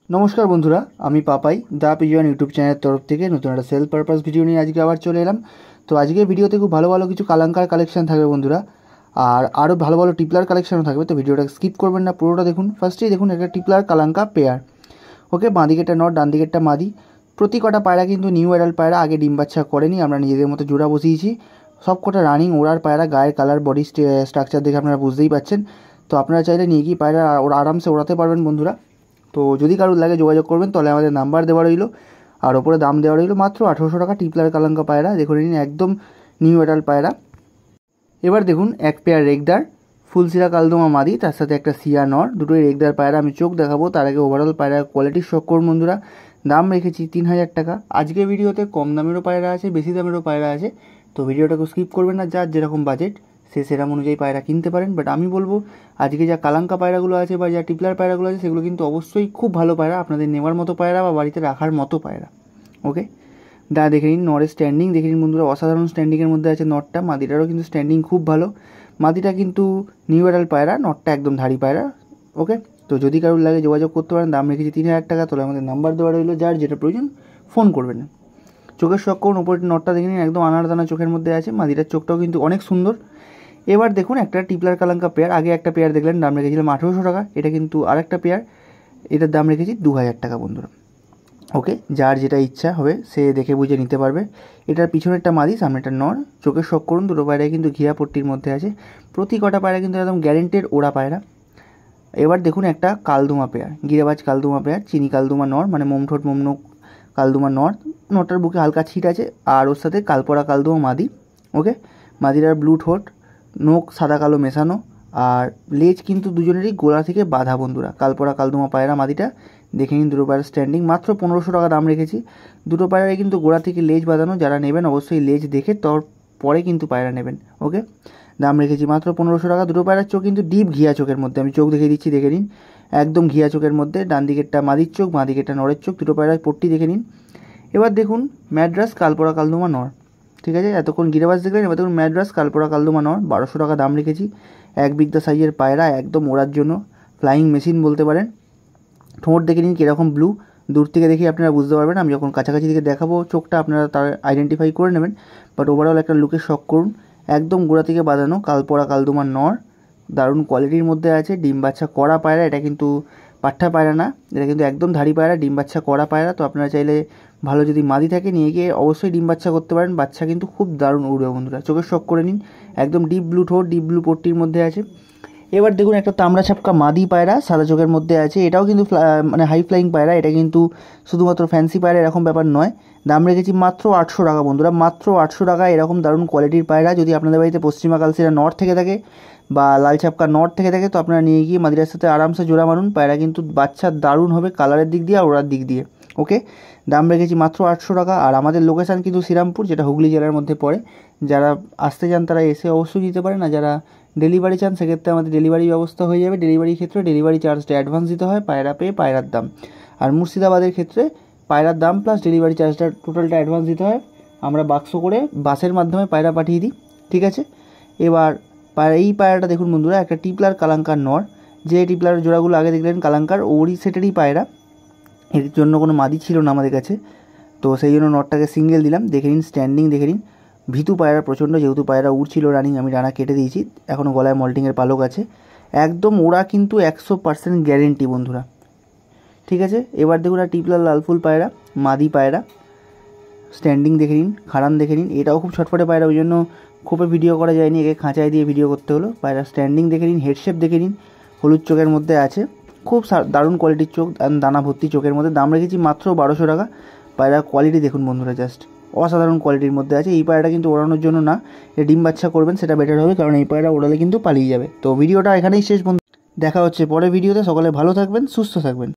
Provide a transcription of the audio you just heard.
নমস্কার বন্ধুরা, আমি পাপাই দা পিজন ইউটিউব চ্যানেলের তরফ থেকে নতুন একটা সেল পারপাস ভিডিও নিয়ে আজকে আবার চলে এলাম। তো আজকের ভিডিওতে খুব ভালো ভালো কিছু কালাঙ্কার কালেকশন থাকবে বন্ধুরা, আর আরও ভালো ভালো টিপলার কালেকশনও থাকবে। তো ভিডিওটা স্কিপ করবেন না, পুরোটা দেখুন। ফার্স্টেই দেখুন একটা টিপলার কালাঙ্কা পেয়ার। ওকে, বাঁ দিকেরটা নট, ডান দিকেরটা মাদি। প্রতি কটা পায়রা কিন্তু নিউ অ্যাডাল্ট পায়রা, আগে ডিম বাচ্চা করেনি, আমরা নিজেদের মতো জোড়া বসিয়েছি। সব কটা রানিং ওড়ার পায়রা, গায়ের কালার বডি স্ট্রাকচার দেখে আপনারা বুঝতেই পাচ্ছেন। তো আপনারা চাইলে নিয়ে গিয়ে পায়রা ওরা আরামসে ওড়াতে পারবেন বন্ধুরা। তো যদি কারোর লাগে যোগাযোগ করবেন, তাহলে আমাদের নাম্বার দেওয়া রইলো, আর ওপরে দাম দেওয়া রইলো মাত্র 1800 টাকা। টিপলার কালাঙ্কা পায়রা দেখুন, নিন একদম নিউ অ্যাডাল্ট পায়রা। এবার দেখুন এক পেয়ার রেগদার ফুলসিরা কালদমা মাদি, তার সাথে একটা সিয়া নর, দুটোই রেগদার পায়রা। আমি চোখ দেখাবো তার আগে ওভারঅল পায়রার কোয়ালিটির শখ করুন বন্ধুরা। দাম রেখেছি 3000 টাকা। আজকের ভিডিওতে কম দামেরও পায়রা আছে, বেশি দামেরও পায়রা আছে। তো ভিডিওটাকে স্কিপ করবেন না, যার যেরকম বাজেট সে সেরকম অনুযায়ী পায়রা কিনতে পারেন। বাট আমি বলবো আজকে যা কালাঙ্কা পায়রাগুলো আছে বা যা টিপলার পায়রাগুলো আছে, সেগুলো কিন্তু অবশ্যই খুব ভালো পায়রা, আপনাদের নেওয়ার মতো পায়রা বা বাড়িতে রাখার মতো পায়রা। ওকে, দেখে নিন নরের স্ট্যান্ডিং দেখে নিন বন্ধুরা, অসাধারণ স্ট্যান্ডিংয়ের মধ্যে আছে নটটা। মাদিটারও কিন্তু স্ট্যান্ডিং খুব ভালো। মাদিটা কিন্তু নিউ অ্যাডাল্ট পায়রা, নটটা একদম ধাড়ি পায়রা। ওকে, তো যদি কারোর লাগে যোগাযোগ করতে পারেন। দাম রেখেছি 3000 টাকা। তাহলে আমাদের নাম্বার দেওয়া রইলো, যার যেটা প্রয়োজন ফোন করবেন। চোখের শখ করুন, ওপরে নটটা দেখে নিন একদম আনারদানা চোখের মধ্যে আছে। মাদিটার চোখটাও কিন্তু অনেক সুন্দর। এবার দেখুন একটা টিপলার কালাঙ্কা পেয়ার। আগে একটা পেয়ার দেখলেন, দাম রেখেছিলাম 1800 টাকা। এটা কিন্তু আরেকটা পেয়ার, এটার দাম রেখেছি 2000 টাকা বন্ধুরা। ওকে, যার যেটা ইচ্ছা হবে সে দেখে বুঝে নিতে পারবে। এটার পিছনেরটা মাদি, সামনেটা নর। চোখের শখ করুন, দুটো পায়রাই কিন্তু ঘিয়া পট্টির মধ্যে আছে। প্রতি কটা পায়রা কিন্তু একদম গ্যারেন্টেড ওড়া পায়রা। এবার দেখুন একটা কালদুমা পেয়ার, গিরেবাজ কালদুমা পেয়ার, চিনি কালদুমা নর, মানে মোমঠোঁট মোমনোক কালদুমা নর। নটার বুকে হালকা ছিট আছে, আর ওর সাথে কালপরা কালদুমা মাদি। ওকে, মাদিরার ব্লু ঠোঁট, নোক সাদা কালো মেশানো, আর লেজ কিন্তু দুজনেরই গোড়া থেকে বাঁধা বন্ধুরা। কালপরা কালদুমা পায়রা মাদিটা দেখে নিন। দুটো পায়রা স্ট্যান্ডিং, মাত্র 1500 টাকা দাম রেখেছি। দুটো পায়রাই কিন্তু গোড়া থেকে লেজ বাঁধানো। যারা নেবেন অবশ্যই লেজ দেখে পরে কিন্তু পায়রা নেবেন। ওকে, দাম রেখেছি মাত্র 1500 টাকা। দুটো পায়রার চোখ কিন্তু ডিপ ঘিয়া চোখের মধ্যে, আমি চোখ দেখে দিচ্ছি দেখে নিন, একদম ঘিয়া চোখের মধ্যে। ডান দিকেরটা মাদির চোখ, বাঁ দিকেরটা নরের চোখ। দুটো পায়রার পট্টি দেখে নিন। এবার দেখুন ম্যাড্রাস কালপরা কালদুমা নর। ঠিক আছে, এতক্ষণ গিরেবাজ দেখলেন, এবার দেখুন ম্যাড্রাস কালপরা কালদুমা নর। 1200 টাকা দাম রেখেছি। এক বিঘা সাইজের পায়রা, একদম ওড়ার জন্য ফ্লাইং মেশিন বলতে পারেন। ঠোঁট দেখে নিন কীরকম ব্লু, দূর থেকে দেখে আপনারা বুঝতে পারবেন। আমি যখন কাছাকাছি থেকে দেখাবো চোখটা, আপনারা তার আইডেন্টিফাই করে নেবেন। বাট ওভারঅল একটা লুকের শখ করুন। একদম গোড়া থেকে বাঁধানো কালপরা কালদুমার নর, দারুণ কোয়ালিটির মধ্যে আছে। ডিম বাচ্চা করা পায়রা, এটা কিন্তু পাঠা পায়রা না, এটা কিন্তু একদম ধাড়ি পায়রা, ডিম বাচ্চা করা পায়রা। তো আপনারা চাইলে ভালো যদি মাদি থাকে নিয়ে গিয়ে অবশ্যই ডিম বাচ্চা করতে পারেন। বাচ্চা কিন্তু খুব দারুণ উড়বে বন্ধুরা। চোখের শখ করে নিন, একদম ডিপ ব্লু ঠোঁট, ডিপ ব্লু পট্টির মধ্যে আছে। এবার দেখুন একটা তামড়া ছাপকা মাদি পায়রা, সাদা চোখের মধ্যে আছে। এটাও কিন্তু মানে হাই ফ্লাইং পায়রা। এটা কিন্তু শুধুমাত্র ফ্যান্সি পায়রা এরকম ব্যাপার নয়। দাম রেখেছি মাত্র 800 টাকা বন্ধুরা, মাত্র 800 টাকা। এরকম দারুণ কোয়ালিটির পায়রা যদি আপনাদের বাড়িতে পশ্চিমা কালসিরা নর থেকে থাকে বা লাল ছাপকা নর থেকে থাকে, তো আপনারা নিয়ে গিয়ে মাদিরার সাথে আরামসে জোড়া মারুন। পায়রা কিন্তু বাচ্চা দারুণ হবে কালারের দিক দিয়ে আর ওড়ার দিক দিয়ে। ওকে, দাম রেখেছি মাত্র 800 টাকা। আর আমাদের লোকেশান কিন্তু শ্রীরামপুর, যেটা হুগলি জেলার মধ্যে পড়ে। যারা আসতে চান তারা এসে অবশ্যই দিতে পারেন, আর যারা ডেলিভারি চান সেক্ষেত্রে আমাদের ডেলিভারি ব্যবস্থা হয়ে যাবে। ডেলিভারির ক্ষেত্রে ডেলিভারি চার্জটা অ্যাডভান্স দিতে হয়, পায়রা পেয়ে পায়রার দাম। আর মুর্শিদাবাদের ক্ষেত্রে পায়রার দাম প্লাস ডেলিভারি চার্জটা টোটালটা অ্যাডভান্স দিতে হয়। আমরা বাক্স করে বাসের মাধ্যমে পায়রা পাঠিয়ে দিই। ঠিক আছে, এবার এই পায়রাটা দেখুন বন্ধুরা, একটা টিপলার কালাঙ্কার নর। যে টিপলার জোড়াগুলো আগে দেখলেন কালাঙ্কার, ওরই সেটেরই পায়রা। এর জন্য কোনো মাদি ছিল না আমাদের কাছে, তো সেই জন্য নটটাকে সিঙ্গেল দিলাম। দেখে নিন স্ট্যান্ডিং দেখে নিন। ভীতু পায়রা প্রচণ্ড, যেহেতু পায়রা উড়ছিল রানিং, আমি ডানা কেটে দিয়েছি, এখনও গলায় মল্টিংয়ের পালক আছে। একদম ওরা কিন্তু 100% গ্যারেন্টি বন্ধুরা। ঠিক আছে, এবার দেখুন আর টিপলার লালফুল পায়রা, মাদি পায়রা। স্ট্যান্ডিং দেখে নিন, খাড়ান দেখে নিন। এটাও খুব ছটফটে পায়রা, ওই জন্য খোপে ভিডিও করা যায়নি, একে খাঁচায় দিয়ে ভিডিও করতে হলো। পায়রা স্ট্যান্ডিং দেখে নিন, হেডশেপ দেখে নিন, হলুদ চোখের মধ্যে আছে। খুব দারুণ কোয়ালিটির চোখ, দানা ভর্তি চোখের মধ্যে। দাম রেখেছি মাত্র 1200 টাকা। পায়রার কোয়ালিটি দেখুন বন্ধুরা, জাস্ট অসাধারণ কোয়ালিটির মধ্যে আছে। এই পায়রাটা কিন্তু ওড়ানোর জন্য না, যে ডিম বাচ্চা করবেন সেটা বেটার হবে, কারণ এই পায়রা ওড়ালে কিন্তু পালিয়ে যাবে। তো ভিডিওটা এখানেই শেষ বন্ধু, দেখা হচ্ছে পরে ভিডিওতে। সকলে ভালো থাকবেন, সুস্থ থাকবেন।